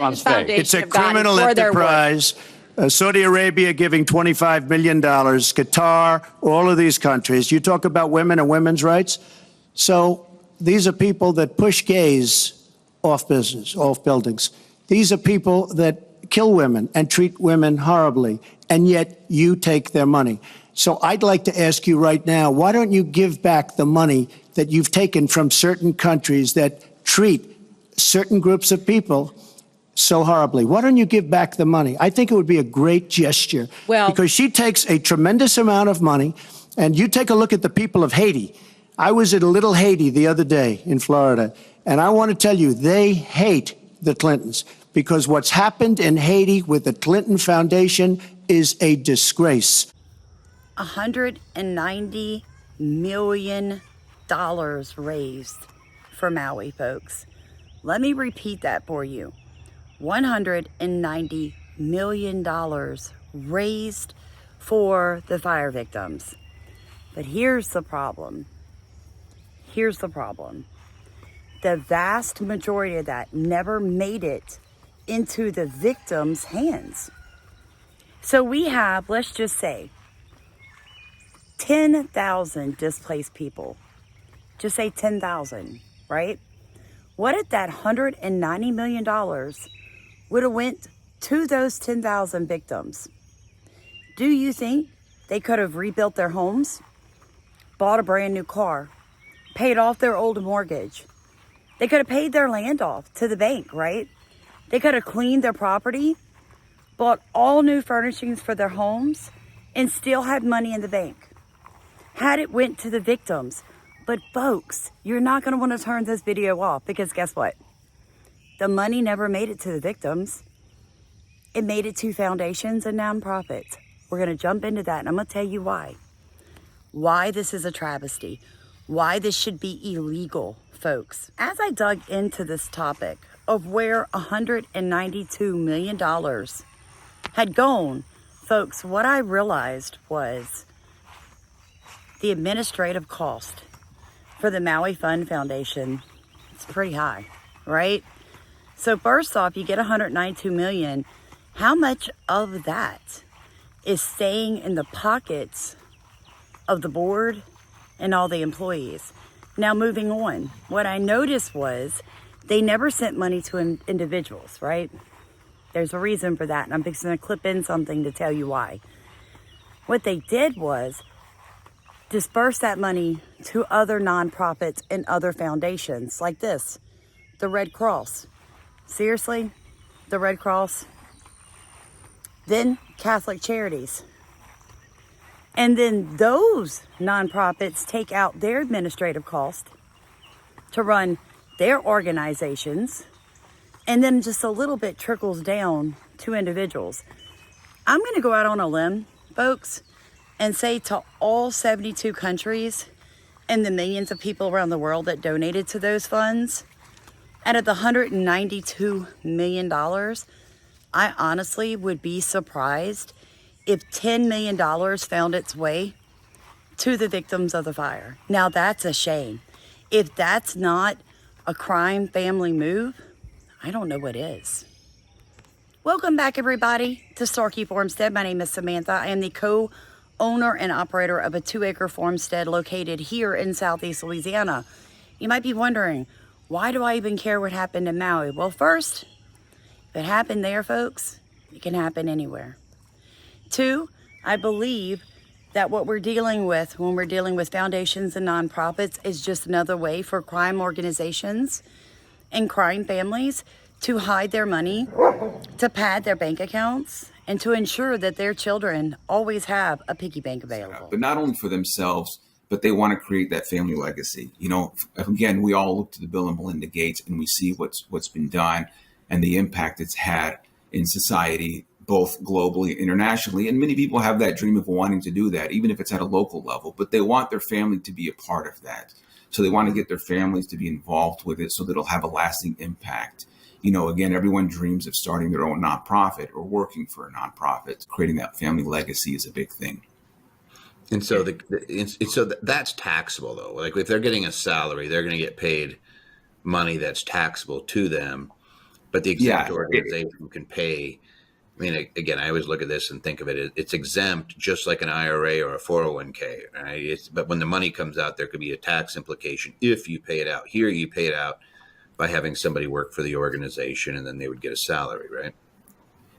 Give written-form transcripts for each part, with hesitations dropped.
It's a criminal enterprise. Saudi Arabia giving $25 million, Qatar, all of these countries. You talk about women and women's rights. So these are people that push gays off buildings. These are people that kill women and treat women horribly, and yet you take their money. So I'd like to ask you right now, why don't you give back the money that you've taken from certain countries that treat certain groups of people so horribly? Why don't you give back the money? I think it would be a great gesture. Well, because she takes a tremendous amount of money, and you take a look at the people of Haiti. I was at a little Haiti the other day in Florida, and I want to tell you, they hate the Clintons because what's happened in Haiti with the Clinton Foundation is a disgrace. $190 million raised for Maui, folks. Let me repeat that for you. $190 million raised for the fire victims. But here's the problem. The vast majority of that never made it into the victims' hands. So we have, let's just say, 10,000 displaced people. Just say 10,000, right? What if that $190 million would have went to those 10,000 victims? Do you think they could have rebuilt their homes, bought a brand new car, paid off their old mortgage? They could have paid their land off to the bank, right? They could have cleaned their property, bought all new furnishings for their homes, and still had money in the bank had it went to the victims. But folks, you're not going to want to turn this video off because guess what? The money never made it to the victims. It made it to foundations and nonprofits. We're going to jump into that, and I'm going to tell you why. Why this is a travesty. Why this should be illegal, folks. As I dug into this topic of where $192 million had gone, folks, what I realized was the administrative cost for the Maui Fund Foundation. It's pretty high, right? So first off, you get $192 million. How much of that is staying in the pockets of the board and all the employees? Now moving on, what I noticed was they never sent money to individuals, right? There's a reason for that, and I'm fixing to clip in something to tell you why. What they did was disperse that money to other nonprofits and other foundations like this, the Red Cross. Seriously, the Red Cross. Then Catholic Charities. And then those nonprofits take out their administrative cost to run their organizations, and then just a little bit trickles down to individuals. I'm going to go out on a limb, folks, and say to all 72 countries and the millions of people around the world that donated to those funds, out of the $192 million, I honestly would be surprised if $10 million found its way to the victims of the fire. Now that's a shame. If that's not a crime family move, I don't know what is. Welcome back, everybody, to Starkey Farmstead. My name is Samantha. I am the co-owner and operator of a 2-acre farmstead located here in Southeast Louisiana. You might be wondering, why do I even care what happened in Maui? Well, first, if it happened there, folks, it can happen anywhere. 2, I believe that what we're dealing with when we're dealing with foundations and nonprofits is just another way for crime organizations and crime families to hide their money, to pad their bank accounts, and to ensure that their children always have a piggy bank available. But not only for themselves, but they want to create that family legacy. You know, again, we all look to the Bill and Melinda Gates and we see what's been done and the impact it's had in society, both globally and internationally. And many people have that dream of wanting to do that, even if it's at a local level, but they want their family to be a part of that. So they want to get their families to be involved with it so that it'll have a lasting impact. You know, again, everyone dreams of starting their own nonprofit or working for a nonprofit. Creating that family legacy is a big thing. And so that's taxable, though. Like if they're getting a salary, they're going to get paid money that's taxable to them. But the exempt Yeah. organization can pay. I mean, again, I always look at this and think of it, it's exempt just like an IRA or a 401k, right? But when the money comes out, there could be a tax implication if you pay it out. Here, you pay it out by having somebody work for the organization, and then they would get a salary, right?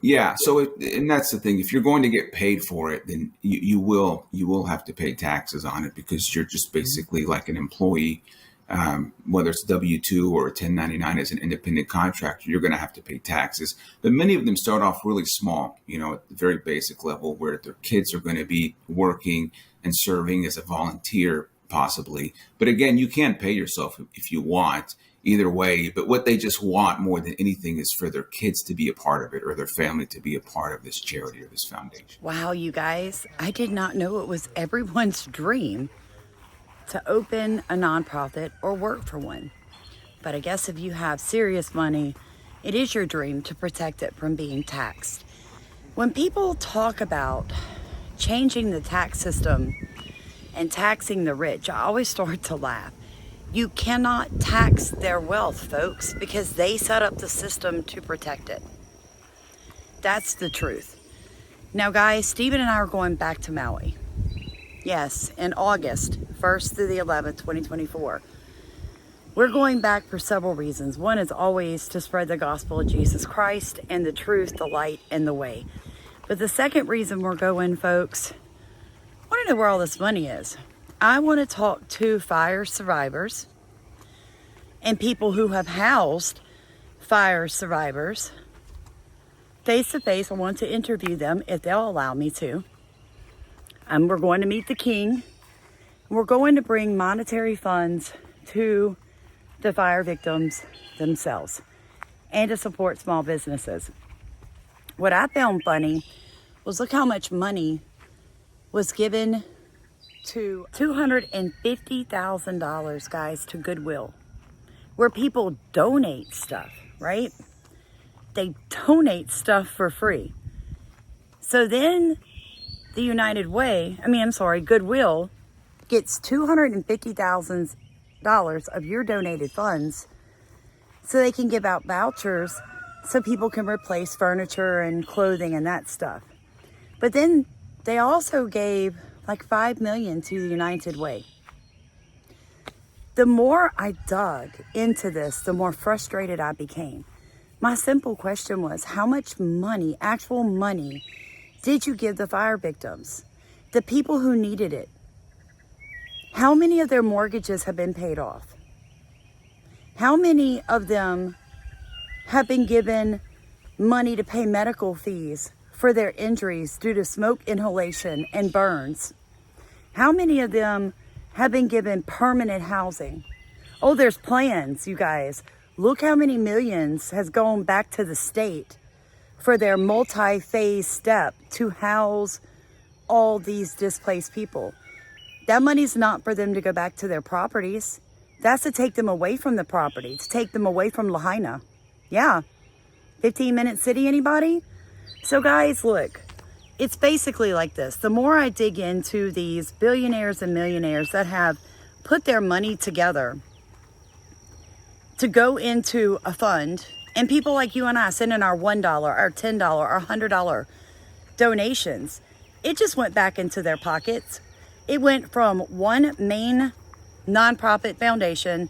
Yeah. So, and that's the thing. If you're going to get paid for it, then you will have to pay taxes on it, because you're just basically like an employee. Whether it's W-2 or a 1099 as an independent contractor, you're going to have to pay taxes. But many of them start off really small, at the very basic level, where their kids are going to be working and serving as a volunteer, possibly. But again, you can't pay yourself if you want, either way. But what they just want more than anything is for their kids to be a part of it, or their family to be a part of this charity or this foundation. Wow, you guys, I did not know it was everyone's dream to open a nonprofit or work for one. But I guess if you have serious money, it is your dream to protect it from being taxed. When people talk about changing the tax system and taxing the rich, I always start to laugh. You cannot tax their wealth, folks, because they set up the system to protect it. That's the truth. Now, guys, Stephen and I are going back to Maui. Yes, in August 1st through the 11th, 2024. We're going back for several reasons. One is always to spread the gospel of Jesus Christ and the truth, the light, and the way. But the second reason we're going, folks, I want to know where all this money is. I want to talk to fire survivors and people who have housed fire survivors face to face. I want to interview them if they'll allow me to. We're going to meet the king. We're going to bring monetary funds to the fire victims themselves and to support small businesses. What I found funny was look how much money was given to $250,000, guys, to Goodwill, where people donate stuff, right? They donate stuff for free. So then Goodwill gets $250,000 of your donated funds so they can give out vouchers so people can replace furniture and clothing and that stuff. But then they also gave like $5 million to the United Way. The more I dug into this, the more frustrated I became. My simple question was, how much money, actual money, did you give the fire victims, the people who needed it? How many of their mortgages have been paid off? How many of them have been given money to pay medical fees for their injuries due to smoke inhalation and burns? How many of them have been given permanent housing? Oh, there's plans, you guys. Look how many millions has gone back to the state for their multi-phase step to house all these displaced people. That money's not for them to go back to their properties. That's to take them away from the property, to take them away from Lahaina. Yeah. 15-minute city, anybody? So guys, look, it's basically like this. The more I dig into these billionaires and millionaires that have put their money together to go into a fund, and people like you and I sending our $1, our $10, our $100 donations, it just went back into their pockets. It went from one main nonprofit foundation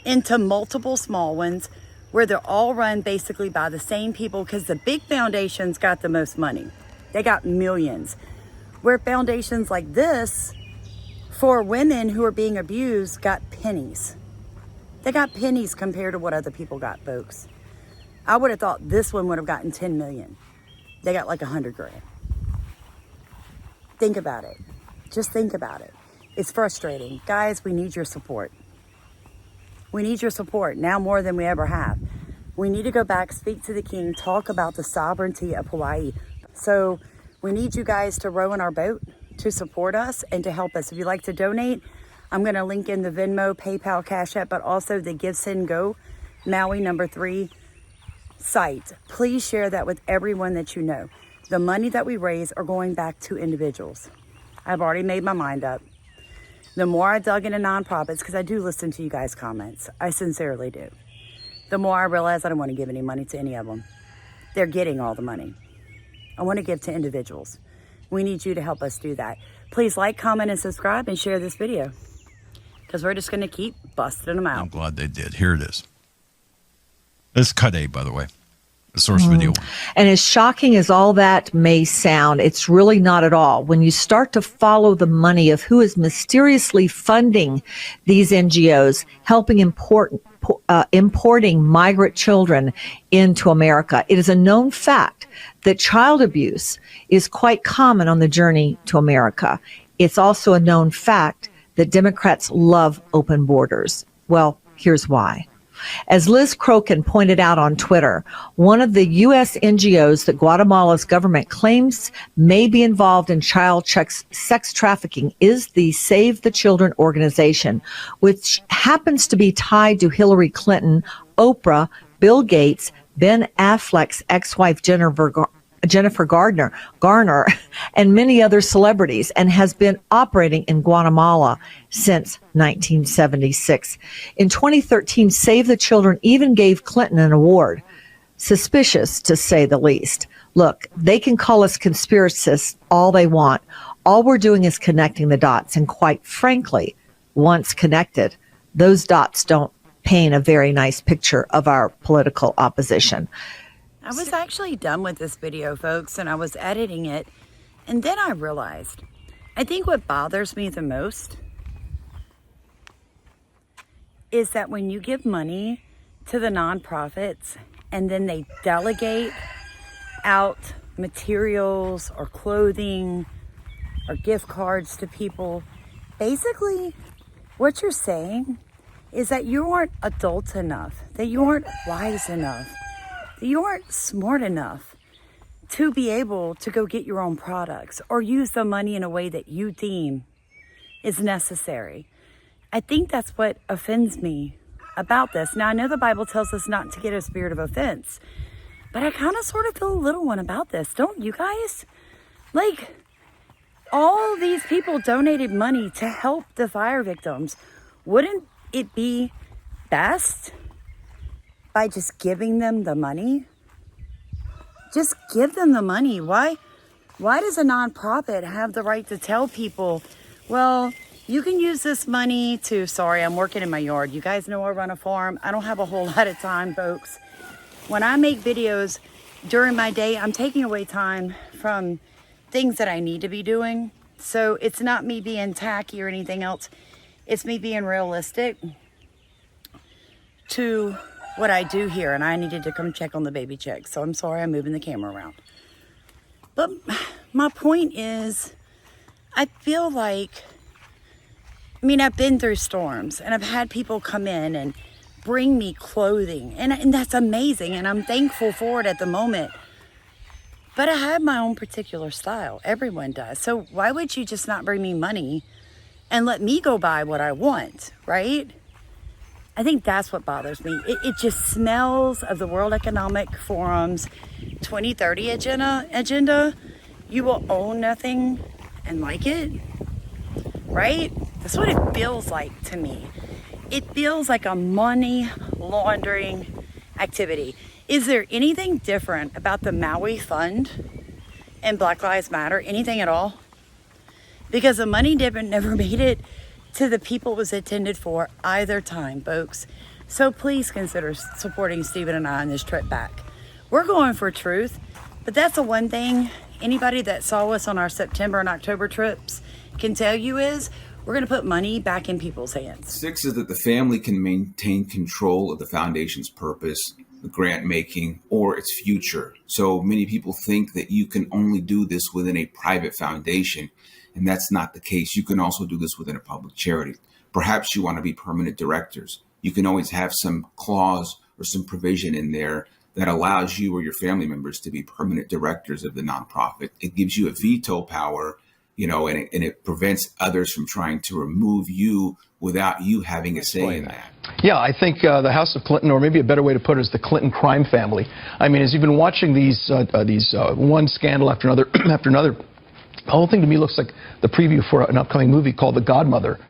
into multiple small ones where they're all run basically by the same people, because the big foundations got the most money. They got millions. Where foundations like this for women who are being abused got pennies. They got pennies compared to what other people got, folks. I would have thought this one would have gotten 10 million. They got like 100 grand. Think about it. Just think about it. It's frustrating. Guys, we need your support. We need your support now more than we ever have. We need to go back, speak to the king, talk about the sovereignty of Hawaii. So we need you guys to row in our boat, to support us and to help us. If you'd like to donate, I'm going to link in the Venmo, PayPal, Cash App, but also the Give, Send, Go, Maui #3 site. Please share that with everyone that you know. The money that we raise are going back to individuals. I've already made my mind up. The more I dug into nonprofits, because I do listen to you guys' comments, I sincerely do. the more I realize I don't want to give any money to any of them. They're getting all the money. I want to give to individuals. We need you to help us do that. Please like, comment, and subscribe, and share this video, because we're just going to keep busting them out. I'm glad they did. Here it is. This is Cut A, by the way. The source video one. And as shocking as all that may sound, it's really not at all. When you start to follow the money of who is mysteriously funding these NGOs, helping importing migrant children into America, it is a known fact that child abuse is quite common on the journey to America. It's also a known fact that Democrats love open borders. Well, here's why. As Liz Crokin pointed out on Twitter, one of the U.S. NGOs that Guatemala's government claims may be involved in child sex trafficking is the Save the Children organization, which happens to be tied to Hillary Clinton, Oprah, Bill Gates, Ben Affleck's ex-wife Jennifer Garner, and many other celebrities, and has been operating in Guatemala since 1976. In 2013, Save the Children even gave Clinton an award. Suspicious, to say the least. Look, they can call us conspiracists all they want. All we're doing is connecting the dots, and quite frankly, once connected, those dots don't paint a very nice picture of our political opposition. I was actually done with this video, folks, and I was editing it, and then I realized, I think what bothers me the most is that when you give money to the nonprofits and then they delegate out materials or clothing or gift cards to people, basically what you're saying is that you aren't adult enough, that you aren't wise enough, you aren't smart enough to be able to go get your own products or use the money in a way that you deem is necessary. I think that's what offends me about this. Now, I know the Bible tells us not to get a spirit of offense, but I kind of sort of feel a little one about this. Don't you guys? Like, all these people donated money to help the fire victims. Wouldn't it be best by just giving them the money? Just give them the money. Why does a nonprofit have the right to tell people, well, you can use this money to, sorry, I'm working in my yard. You guys know I run a farm. I don't have a whole lot of time, folks. When I make videos during my day, I'm taking away time from things that I need to be doing. So it's not me being tacky or anything else. It's me being realistic to what I do here, and I needed to come check on the baby chick. So I'm sorry I'm moving the camera around. But my point is, I feel like, I've been through storms, and I've had people come in and bring me clothing, and that's amazing, and I'm thankful for it at the moment. But I have my own particular style. Everyone does. So why would you just not bring me money and let me go buy what I want, right? I think that's what bothers me. It just smells of the World Economic Forum's 2030 agenda. You will own nothing and like it, right? That's what it feels like to me. It feels like a money laundering activity. Is there anything different about the MAUI fund and Black Lives Matter? Anything at all? Because the money never made it to the people it was intended for either time, folks. So please consider supporting Stephen and I on this trip back. We're going for truth, but that's the one thing anybody that saw us on our September and October trips can tell you is we're going to put money back in people's hands. 6 is that the family can maintain control of the foundation's purpose, the grant making, or its future. So many people think that you can only do this within a private foundation, and that's not the case. You can also do this within a public charity. Perhaps you want to be permanent directors. You can always have some clause or some provision in there that allows you or your family members to be permanent directors of the nonprofit. It gives you a veto power, and it prevents others from trying to remove you without you having a say in that. Yeah, I think the House of Clinton, or maybe a better way to put it, is the Clinton crime family. As you've been watching these one scandal after another, the whole thing to me looks like the preview for an upcoming movie called The Godmother.